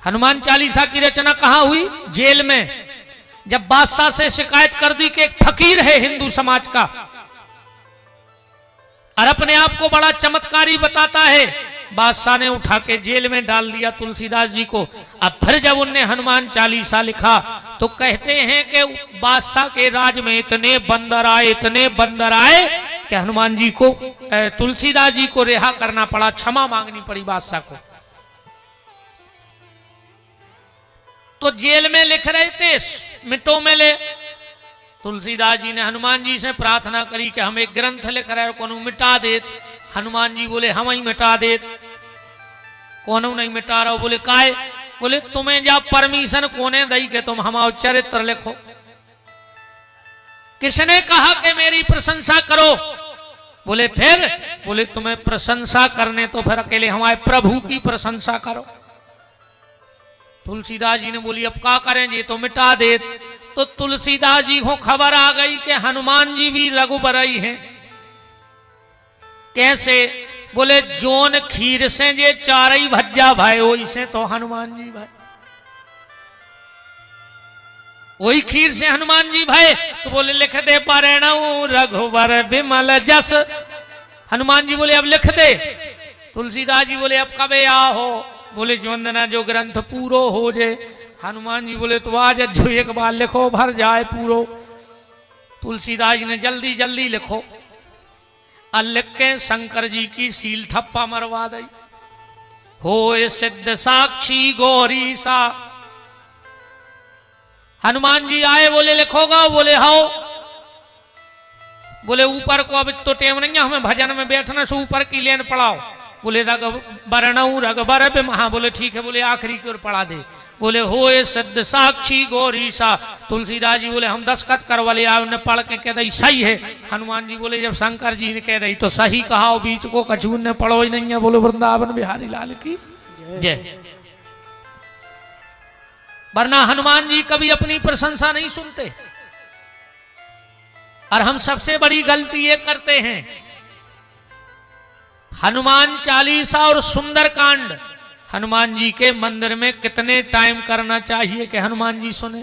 हनुमान चालीसा की रचना कहां हुई? जेल में। जब बादशाह से शिकायत कर दी कि एक फकीर है हिंदू समाज का और अपने आप को बड़ा चमत्कारी बताता है, बादशाह ने उठा के जेल में डाल दिया तुलसीदास जी को। अब फिर जब उनने हनुमान चालीसा लिखा तो कहते हैं कि बादशाह के राज में इतने बंदर आए कि हनुमान जी को, तुलसीदास जी को रिहा करना पड़ा, क्षमा मांगनी पड़ी बादशाह को। तो जेल में लिख रहे थे, मिटो में ले। तुलसीदास जी ने हनुमान जी से प्रार्थना करी कि हम एक ग्रंथ लिख रहे हैं, कौन मिटा देत। हनुमान जी बोले हम ही मिटा देत। कौन नहीं मिटा रहा? बोले काय? बोले तुम्हें जा परमिशन कोने दई के तुम हमारा चरित्र लिखो? किसने कहा कि मेरी प्रशंसा करो? बोले फिर? बोले तुम्हें प्रशंसा करने तो फिर अकेले हमारे प्रभु की प्रशंसा करो। तुलसीदास जी ने बोली अब क्या करें जी, तो मिटा दे। तो तुलसीदास जी को खबर आ गई कि हनुमान जी भी रघुबरई हैं। कैसे? बोले जोन खीर से जे चारई भज्जा भाई वही से तो हनुमान जी भाई, वही खीर से हनुमान जी भाई। तो बोले लिख दे परिणव रघुबर विमल जस। हनुमान जी बोले अब लिख दे। तुलसीदास जी बोले अब कबे आहो? बोले वंदना जो ग्रंथ पूरो हो जाए। हनुमान जी बोले तो आज जो एक बार लिखो भर जाए पूरो। तुलसीदास जी ने जल्दी जल्दी लिखो। लिख के शंकर जी की सील ठप्पा मरवा दी। हो सिद्ध साक्षी गौरी सा। हनुमान जी आए, बोले लिखोगा? बोले हाओ। बोले ऊपर को अब तो टेम नहीं है हमें भजन में बैठना से ऊपर की लेन पढ़ाओ। बोले रघुबरनऊ रघुबर हाँ बोले ठीक है। बोले आखिरी की ओर पढ़ा दे। बोले होए सिद्ध साक्षी गौरी सा। तुलसीदास जी बोले हम दस्तखत करवा ले आए। उन्हें पढ़ के कह दी सही है। हनुमान जी बोले जब शंकर जी ने कह दी तो सही कहा, बीच को कछून ने पढ़ो ही नहीं है। बोले वृंदावन बिहारी लाल की जय। वरना हनुमान जी कभी अपनी प्रशंसा नहीं सुनते। और हम सबसे बड़ी गलती ये करते हैं, हनुमान चालीसा और सुंदरकांड हनुमान जी के मंदिर में कितने टाइम करना चाहिए कि हनुमान जी सुने?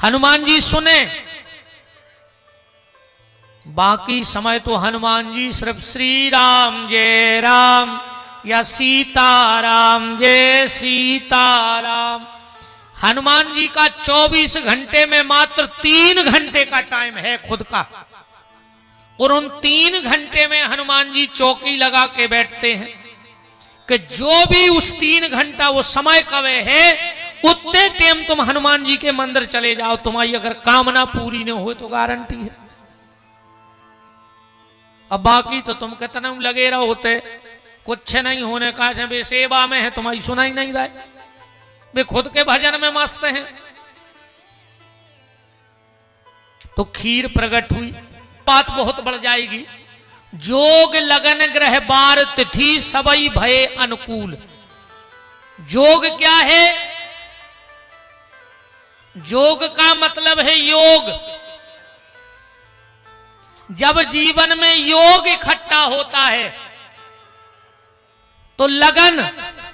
हनुमान जी सुने, बाकी समय तो हनुमान जी सिर्फ श्री राम जय राम या सीताराम जय सीताराम। हनुमान जी का 24 घंटे में मात्र 3 घंटे का टाइम है खुद का। और उन 3 घंटे में हनुमान जी चौकी लगा के बैठते हैं कि जो भी उस 3 घंटा वो समय कवे है उतने टाइम तुम हनुमान जी के मंदिर चले जाओ, तुम्हारी अगर कामना पूरी न हो तो गारंटी है। अब बाकी तो तुम कितना लगे रहो होते, कुछ नहीं होने का वे सेवा में है, तुम्हारी सुनाई नहीं रहा, वे खुद के भजन में मस्त हैं। तो खीर प्रकट हुई, बात बहुत बढ़ जाएगी। जोग लगन ग्रह बार तिथि सबई भय अनुकूल। जोग क्या है? जोग का मतलब है योग। जब जीवन में योग इकट्ठा होता है तो लगन,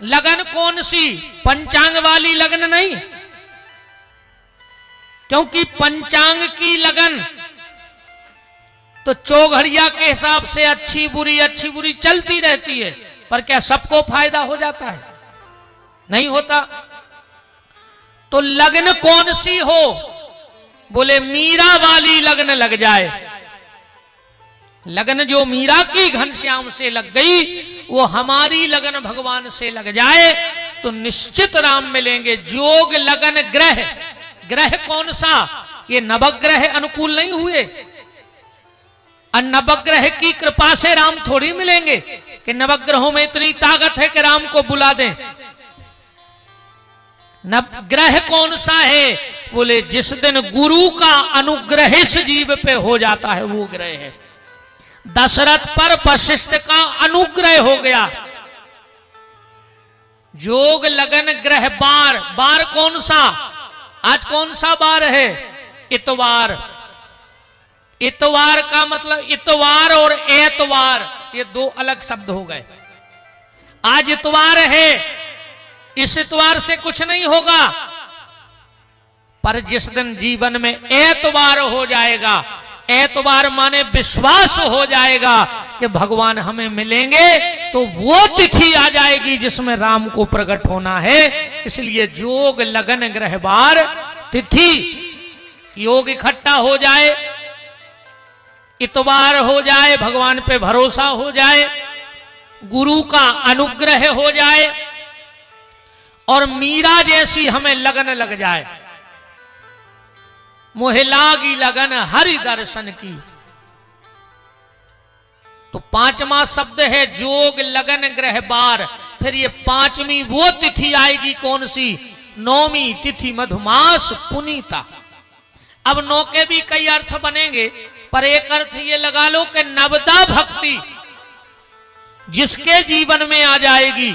लगन कौन सी? पंचांग वाली लगन नहीं, क्योंकि पंचांग की लगन तो चौघड़िया के हिसाब से अच्छी बुरी चलती रहती है, पर क्या सबको फायदा हो जाता है? नहीं होता। तो लगन कौन सी हो? बोले मीरा वाली लगन लग जाए। लगन जो मीरा की घनश्याम से लग गई वो हमारी लगन भगवान से लग जाए तो निश्चित राम मिलेंगे। जोग लगन ग्रह, ग्रह कौन सा? ये नवग्रह अनुकूल नहीं हुए। और नवग्रह की कृपा से राम थोड़ी मिलेंगे कि नवग्रहों में इतनी ताकत है कि राम को बुला दें। नवग्रह कौन सा है? बोले जिस दिन गुरु का अनुग्रह इस जीव पे हो जाता है वो ग्रह है। दशरथ पर वशिष्ठ का अनुग्रह हो गया। जोग लगन ग्रह बार, बार कौन सा? आज कौन सा बार है? इतवार। इतवार का मतलब इतवार और एतवार ये दो अलग शब्द हो गए। आज इतवार है, इस इतवार से कुछ नहीं होगा, पर जिस दिन जीवन में एतवार हो जाएगा, एतवार माने विश्वास हो जाएगा कि भगवान हमें मिलेंगे, तो वो तिथि आ जाएगी जिसमें राम को प्रकट होना है। इसलिए जोग लगन ग्रह बार तिथि, योग इकट्ठा हो जाए, इतवार हो जाए, भगवान पे भरोसा हो जाए, गुरु का अनुग्रह हो जाए और मीरा जैसी हमें लगन लग जाए। मोहे लागी लगन हरि दर्शन की। तो 5वां शब्द है जोग लगन ग्रह बार। फिर ये पांचवी वो तिथि आएगी कौन सी? नौवीं तिथि मधुमास पुनीता। अब नौ के भी कई अर्थ बनेंगे, पर एक अर्थ ये लगा लो कि नवदा भक्ति जिसके जीवन में आ जाएगी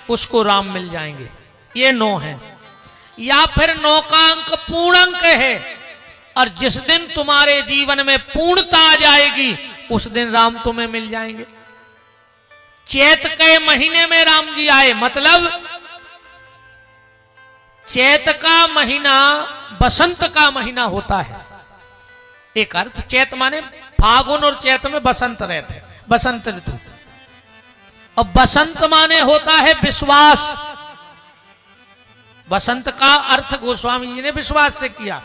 उसको राम मिल जाएंगे, ये 9 है। या फिर 9 का अंक पूर्ण अंक है, और जिस दिन तुम्हारे जीवन में पूर्णता आ जाएगी उस दिन राम तुम्हें मिल जाएंगे। चैत के महीने में राम जी आए, मतलब चैत का महीना बसंत का महीना होता है। एक अर्थ चैत माने फागुन और चैत में बसंत रहते, बसंत ऋतु। और बसंत माने होता है विश्वास। बसंत का अर्थ गोस्वामी जी ने विश्वास से किया,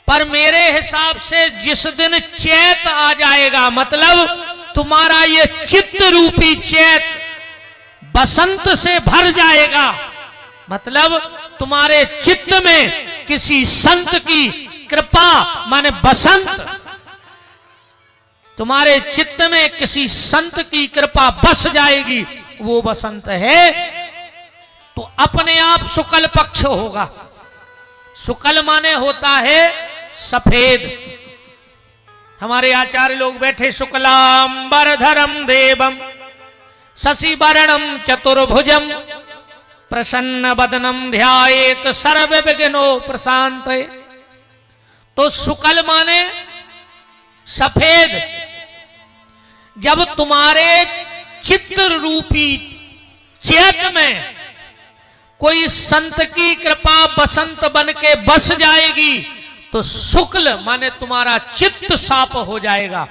पर मेरे हिसाब से जिस दिन चैत आ जाएगा, मतलब तुम्हारा ये चित्त रूपी चैत बसंत से भर जाएगा, मतलब तुम्हारे चित्त में किसी संत की कृपा, माने बसंत तुम्हारे चित्त में किसी संत की कृपा बस जाएगी, वो बसंत है, तो अपने आप शुक्ल पक्ष होगा। शुक्ल माने होता है सफेद। हमारे आचार्य लोग बैठे, शुक्लांबरधरम देवम शशिवर्णम चतुर्भुजम प्रसन्न वदनम ध्यायेत सर्व विघ्नो प्रशांतये। तो शुक्ल माने सफेद। जब तुम्हारे चित्त रूपी चैत में कोई संत की कृपा बसंत बन के बस जाएगी तो शुक्ल माने तुम्हारा चित्त साफ हो जाएगा।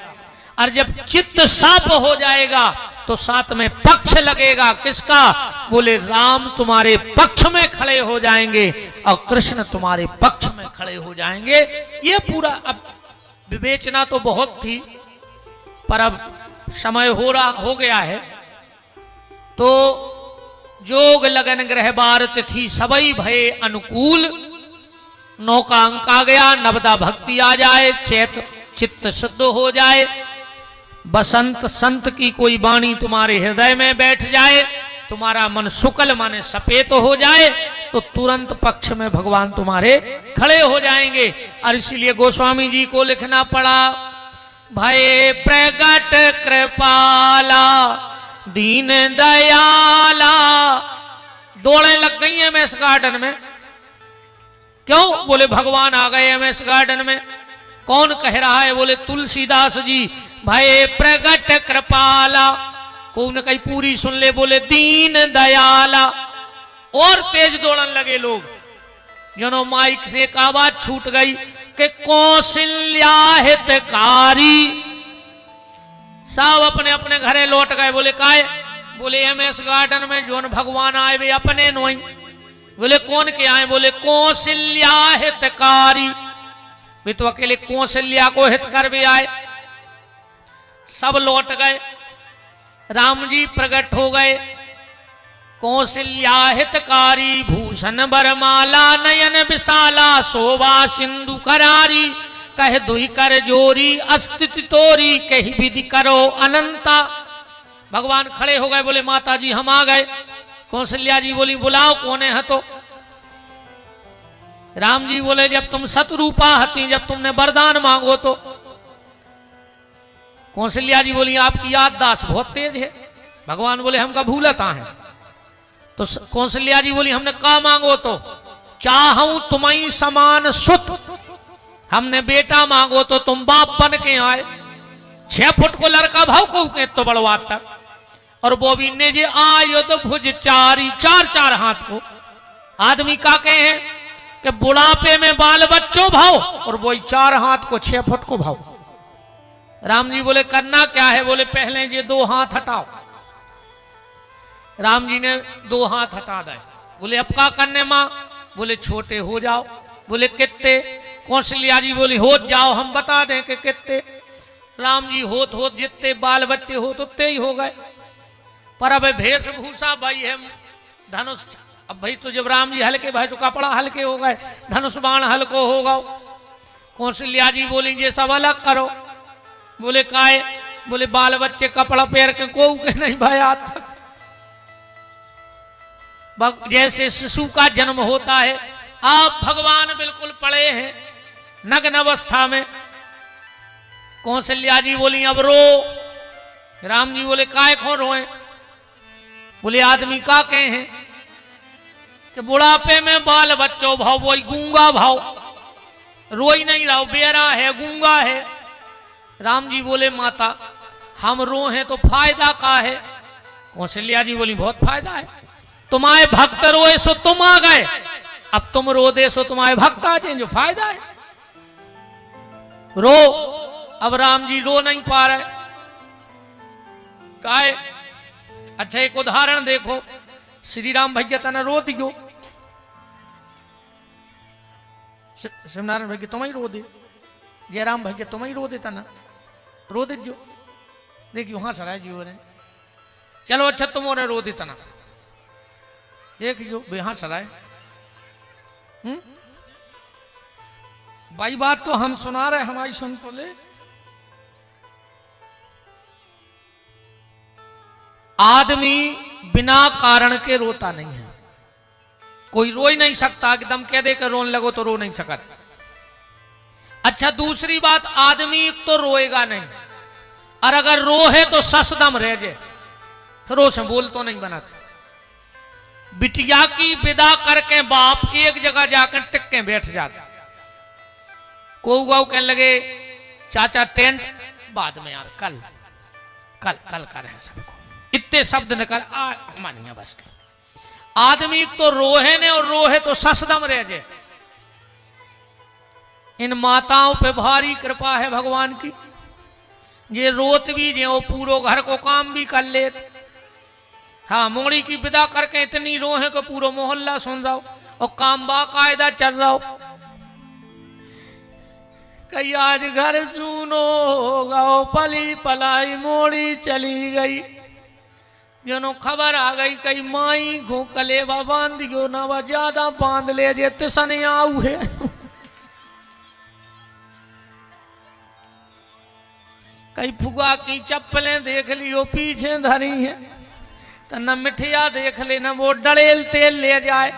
और जब चित्त साफ हो जाएगा तो साथ में पक्ष लगेगा, किसका? बोले राम तुम्हारे पक्ष में खड़े हो जाएंगे और कृष्ण तुम्हारे पक्ष में खड़े हो जाएंगे। ये पूरा, अब विवेचना तो बहुत थी पर अब समय हो गया है। तो जोग लगन ग्रह बार तिथि सबई भय अनुकूल, 9 का अंक आ गया, नवदा भक्ति आ जाए, चैत चित्त शुद्ध हो जाए, बसंत संत की कोई वाणी तुम्हारे हृदय में बैठ जाए, तुम्हारा मन शुक्ल माने सफेद हो जाए, तो तुरंत पक्ष में भगवान तुम्हारे खड़े हो जाएंगे। और इसीलिए गोस्वामी जी को लिखना पड़ा, भय प्रगट कृपाला दीन दयाला। दौड़े लग गई है एमएस गार्डन में, क्यों? बोले भगवान आ गए एमएस गार्डन में। कौन कह रहा है? बोले तुलसीदास जी, भय प्रगट कृपाला। कौन कहीं पूरी सुन ले, बोले दीन दयाला। और तेज दौड़न लगे लोग, जनो माइक से एक आवाज छूट गई कि कौशल्या हितकारी। सब अपने अपने घरे लौट गए। बोले काहे? बोले एमएस गार्डन में जोन भगवान आए वे अपने नोई। बोले कौन के आए? बोले कौशल्या हितकारी। वे तो अकेले कौशल्या को हित कर भी आए। सब लौट गए, राम जी प्रकट हो गए। कौशल्या हितकारी भूषण बरमाला नयन विशाला शोभा सिंधु करारी। कह दुई कर जोरी अस्तित्व तोरी कही विधि करो अनंता। भगवान खड़े हो गए, बोले माता जी हम आ गए। कौशल्या जी बोली बुलाओ कौन है तो। राम जी बोले जब तुम सतरूपा हती, जब तुमने वरदान मांगो तो। कौशल्या जी बोली आपकी याददाश्त बहुत तेज है। भगवान बोले हमका भूलता है। तो कौशल्या जी बोली हमने का मांगो तो। चाहूं तुम्हें समान सुत, हमने बेटा मांगो तो तुम बाप बन के आए। 6 फुट को लड़का भाव को के तो बड़वात तक। और बोबी ने जे आयुध भुज चारी, 4 हाथ को। आदमी का कहे हैं कि बुढ़ापे में बाल बच्चों भाव, और वो 4 हाथ को 6 फुट को भाव। राम जी बोले करना क्या है? बोले पहले ये 2 हाथ हटाओ। राम जी ने 2 हाथ हटा दिए। बोले अब का करने मां? बोले छोटे हो जाओ। बोले कितने? कौशल्या जी बोली होत जाओ हम बता दें कि कितने। राम जी होत जितने बाल बच्चे होत उतने ही हो गए। पर अब वेशभूषा भाई है धनुष। अब भाई तो जब राम जी हल्के भाई तो कपड़ा हल्के हो गए, धनुष बाण हल्को हो गए। कौशल्या जी बोली ये सब अलग करो। बोले काहे? बोले बाल बच्चे कपड़ा पहन के को के नहीं भाई आज तक। जैसे शिशु का जन्म होता है, आप भगवान बिल्कुल पड़े हैं नग्न अवस्था में। कौशल्या जी बोली अब रो। राम जी बोले काय को रोए? बोले आदमी का कहे हैं कि बुढ़ापे में बाल बच्चों भाव वही गूंगा भाव, रोई नहीं रहा, बेरा है गूंगा है। राम जी बोले माता हम रो हैं तो फायदा का है? कौशल्या जी बोली बहुत फायदा है, तुम्हारे भक्त रोए सो तुम आ गए, अब तुम रो दे सो तुम्हारे भक्त आ जाए, जो फायदा है रो। अब राम जी रो नहीं पा रहे, काहे? अच्छा एक उदाहरण देखो, श्री राम भैया तना रो दियो, शिवनारायण भैया तुम ही रो दे, जयराम भैया तुम ही रो देता ना, रो दे जो देखियो हाँ सराय जी हो रहे। चलो अच्छा तुम और रो देता ना, देखियो बेहा सराय। भाई बात तो हम सुना रहे, हमारी सुन तो ले। आदमी बिना कारण के रोता नहीं है, कोई रो ही नहीं सकता, एकदम कह दे कर रोने लगो तो रो नहीं सकता। अच्छा दूसरी बात, आदमी तो रोएगा नहीं, और अगर रोहे तो ससदम रह जाए, फिर रो से बोल तो नहीं बनाता। बिटिया की विदा करके बाप एक जगह जाकर टिक के बैठ जाता, को गाँव कहने लगे चाचा टेंट बाद में यार, कल कल कल कर है सबको, इतने शब्द न कर मानिया बस के। आदमी तो रोहे ने, और रोहे तो ससदम रह जाए। इन माताओं पे भारी कृपा है भगवान की, ये रोत भी जे वो पूरो घर को काम भी कर ले। हाँ मोड़ी की विदा करके इतनी रोहे को पूरा मोहल्ला सुन जाओ, और काम बाकायदा चल रहा हो। कई आज घर सुनो होगा, पली पलाई मोड़ी चली गई, जनो खबर आ गई कई माई घो कलेवा बांध दियो ना, वह ज्यादा बांध ले जे तिसने आऊ है। कई फुगा की चप्पलें देख लियो पीछे धरी है, तो न मिठिया देख ले न वो डड़ेल तेल ले जाए।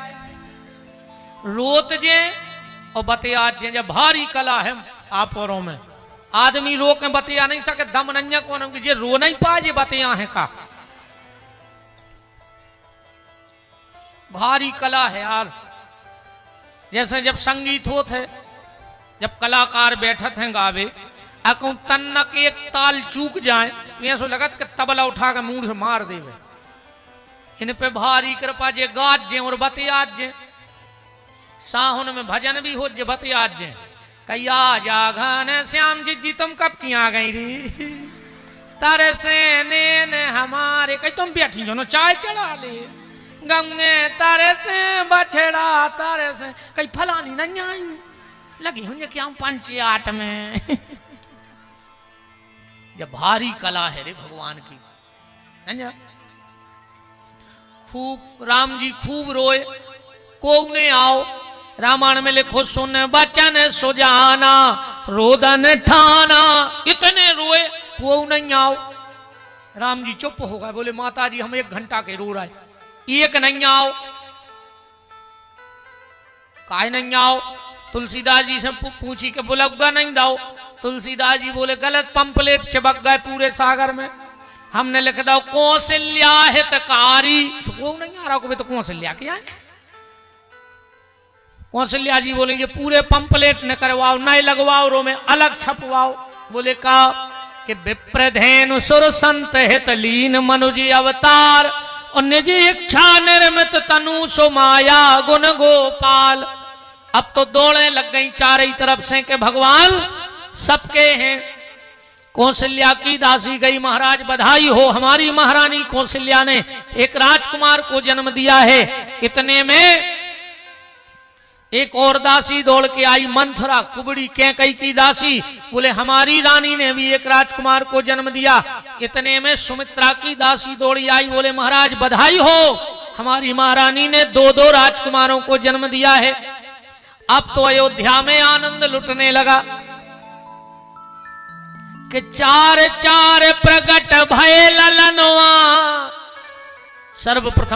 रोत जे और बतिया जे, जब भारी कला है आप औरों में, आदमी रो के बतिया नहीं सके, दम नंजा कौन जे रो नहीं पाए जे बतिया है का, भारी कला है यार। जैसे जब संगीत होते है, जब कलाकार बैठत हैं गावे, अकू तन्नक एक ताल चूक जाए तो ऐसा लगत कि तबला उठा के मुंह से मार देवे। इन पे भारी कृपा जे गाज जे और बतियाज जे, साहुन में भजन भी हो जे बतियाज जे। कैया जागन श्याम जी तुम कब की आ गई री, तारे से ने हमारे, कहीं तुम बैठी जो चाय चढ़ा ले, गंगे तारे से बछड़ा तारे से, कहीं फलानी नहीं आई लगी हूं क्या 5-8 में। जब भारी कला है रे भगवान की। खूब राम जी खूब रोए, को ने आओ रामायण में लिखो सुन बचन सुजाना रोदन ठाना, इतने रोए को नहीं आओ। राम जी चुप हो गए, बोले माता जी हम 1 घंटा के रो रहे, एक नहीं आओ, काहे नहीं आओ? तुलसीदास जी से पूछी के बुलग्गा नहीं दाओ। तुलसीदास जी बोले गलत पंपलेट चिपक गए पूरे सागर में, हमने लिख दो कौशल्या हितकारी। वो नहीं आ रहा को तो कौशल्या क्या है? कौशल्या जी बोले ये पूरे पंपलेट न करवाओ, नहीं लगवाओ, रो में अलग छपवाओ। बोले का कि विप्रधेनु सुर संत हित लीन मनुज अवतार, और निज इच्छा निर्मित तनु सो माया गुण गोपाल। अब तो दौड़े लग गई चारों तरफ से कि भगवान सबके हैं। कौशल्या की दासी गई, महाराज बधाई हो, हमारी महारानी कौशल्या ने एक राजकुमार को जन्म दिया है। इतने में एक और दासी दौड़ के आई, मंथरा कुबड़ी कैकई की दासी, बोले हमारी रानी ने भी एक राजकुमार को जन्म दिया। इतने में सुमित्रा की दासी दौड़ी आई, बोले महाराज बधाई हो, हमारी महारानी ने 2-2 राजकुमारों को जन्म दिया है। अब तो अयोध्या में आनंद लुटने लगा। कि चार चार प्रगट भय ललनवा। सर्वप्रथम